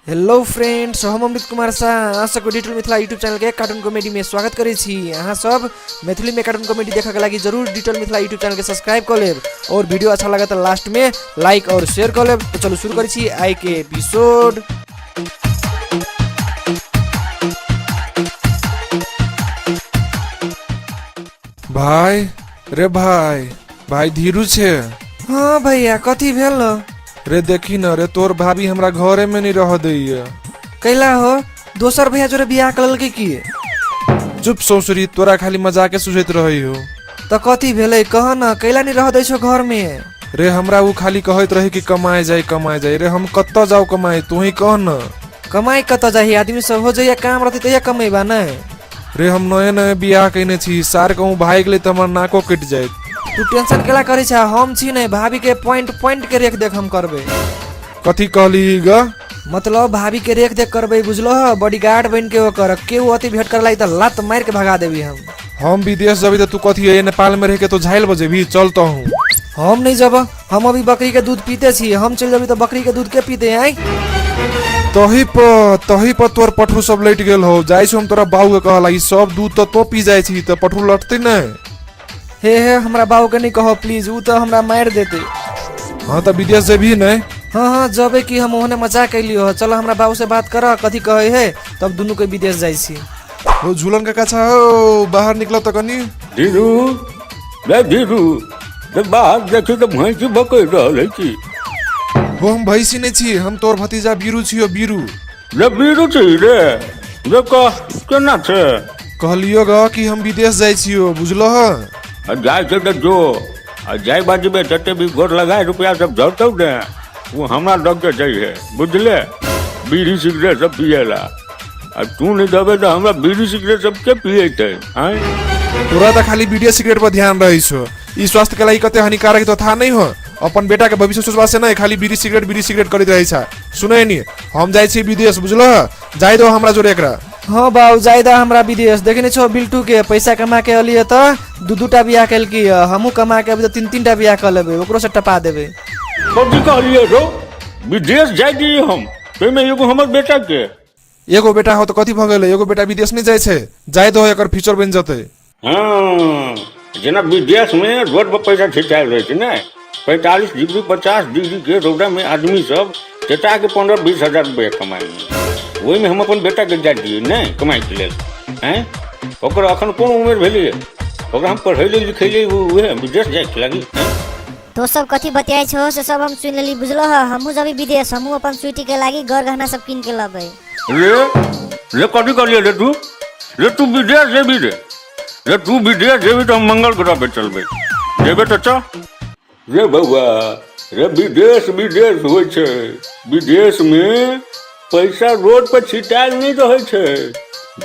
Hello friends, हम अमृत कुमार शाह अहाँ सबको डिजिटल मिथिला यूट्यूब चैनल के कार्टून कॉमेडी में स्वागत करै छी। अहाँ सब मैथिली में कार्टून कॉमेडी देखा के लगी जरूर डिजिटल मिथिला यूट्यूब चैनल के सब्सक्राइब कर लेब और वीडियो अच्छा लगे तो लास्ट में लाइक और शेयर कर लेब। तो चलो शुरू करै छी आई के एपिसोड। भाई रे भाई धीरू छे। हाँ भैया, कथी भेल? रे देखी न रे, तोर भाभी हमरा घरे में नहीं रह दैये। कैला हो? दोसर भैया जोरे बियाह कर के की? चुप सौसरी, तोरा खाली मजाके सुझैत रही हो। तो कथी भेलै कह न, कैला नहीं रह दै छो घर में? रे हमरा वो खाली कहत रही कि कमाए जाए। रे हम कत्ता जाऊ कमाए, तू ही कह न। कमाई कत जाही? आदमी सब हो जाइए काम रहते तैया कमेबा न। रे हम नए बियाह कैने छी, सार कहूँ भाई गेले तो हमर नाको कट जाए। तू टेंशन केला करे छा? हम छी नहीं, भाभी के पॉइंट के रेख देख हम करबे। कथी कहली ग? मतलब भाभी के रेख देख करबे, बुझलो? बॉडीगार्ड बन के कर के वो अति भेंट करलाई त लात मार के भगा देबी हम विदेश जबी तो तू कथी है नेपाल में रह के तो झाइल बजेबी? चलता हूँ। हम नहीं जब, हम अभी बकरी के दूध पीते छी। हम चल जबी तो बकरी के दूध के पीते हैं। तही पर तोर पठरू सब लट गेल हो। जाई हम तोरा बाऊ के कहला ई सब दूध तो पी जाई छी तो पठरू लटते न। हे हमरा बाऊ के नहीं कहो प्लीज, वो तो हमरा मार देते। हाँ तो विदेश जेबी नहीं? हाँ जबे की हम ओहने मजाक कैली हो। चलो हमरा बाऊ से बात कर, कथी कहे है, तब दोनों के विदेश जाई छी। वो झूलन का कछा हो, बाहर निकला तो कनी। धीरू बाहर देखी तो भैंसी बकैर रहल छी। वो हम भैंसी नहीं छी, हम तोर भतीजा बीरू छियो। बीरू रे बीरू छी रे। रे केना छे? कहलियो ग कि हम विदेश जाई छियो, बुझलो ह? जाए छे तो जो जाए बाजबे तते भी गोर लगाए रुपया सब झरतौ ने, वो हमरा लग के चाहिए, बुझले? बीड़ी सिगरेट सब पिएला। अब तू नहीं देबे तो हमरा बीड़ी सिगरेट सब के पिएते हैं? तोरा तो खाली वीडियो सिगरेट पर ध्यान रही छो। ई स्वास्थ्य के लिए कते हानिकारक तो था नहीं हो। अपन बेटा के भविष्य सोचवा से नहीं, खाली बीड़ी सिगरेट करत रही छा। सुनै नहीं, हम जाई छी विदेश, बुझलो? जाई दो हमरा जोरे एकरा। हाँ बाऊ, जायदा हमरा विदेश। देखने छो बिल्टू के पैसा कमा के अलिए तो दू टा बियाह कैल की, हमू कमा के अभी तो तीन टा बियाह कर लेबे, ओकरो से टपा देबे। कथी कहलिए रो? विदेश जाई दी हम, में एगो हमर बेटा के। एगो बेटा हो तो कथी भ गेलै? एगो बेटा विदेश नहीं जाय छे, जाय दो एकर फ्यूचर बन जते। हाँ, जेना विदेश में रोड पर पैसा छिटायल रहे छे ने, 45 डिग्री 50 डिग्री के रौदा में आदमी सब चटा के 15-20 हजार रुपया कमाए। वही में हम अपन बेटा के जाय दिए ने कमाई के लेल। हैं ओकर अखन कोन उम्र भेलिए? ओकरा हम पढ़ैले लिखैले उहे विदेश जाय के लागी। तो सब कथी बतियाई छो से सब हम सुन लेली, बुझलो? हमहू जबी विदेश, हमहू अपन स्वीटी के लागी घर गहना सब किन के लबे। रे कथी कहलिए रे तू? रे तू विदेश जेबी रे? रे तू विदेश जेबी तो हम मंगल ग्रह पे चलबे। जेबे तो चा। रे बउआ, रे विदेश होय छे। विदेश में पैसा रोड पर छिटायल नहीं रहे छे।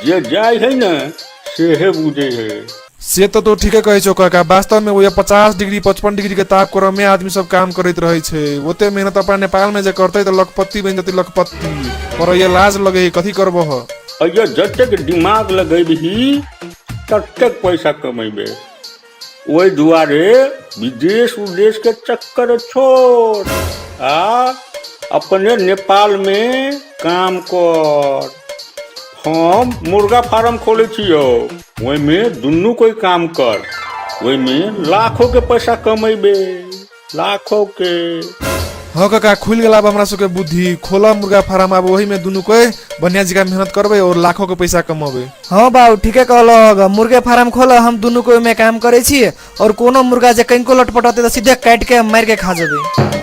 जे जाय है ना सेहे बुझे है। से तो ठीक है कहे छो काका। वास्तव में वो 50 डिग्री 55 डिग्री के तापक्रम में आदमी सब काम करते रहे छे। ओते मेहनत अपना नेपाल में जे करते तो लखपति बन जते लखपति। पर ये लाज लगे, कथी करबो ह? अయ్యో जतेक दिमाग लगेबही ततेक पैसा कमेबे। ओई दुआरे विदेश उदेश के चक्कर छोड़ अपने नेपाल में काम कर। हम मुर्गा फार्म खोले छियो, ओई में दुनू कोई काम कर, ओई में लाखों के पैसा कमेबे, लाखों के। हाँ काका, खुल गेला हमरा सबके बुद्धि। खोला मुर्गा फार्म, अब वही में दुनू कोई बढ़िया जगह मेहनत करबे और लाखों के पैसा कमाबे। हाँ बाऊ, ठीके कहलो। मुर्गे फार्म खोल, हम दोनों को में काम करे छी और कोनो मुर्गा जे कहीं को लटपटाते तो सीधे काट के मार के खा जेबे।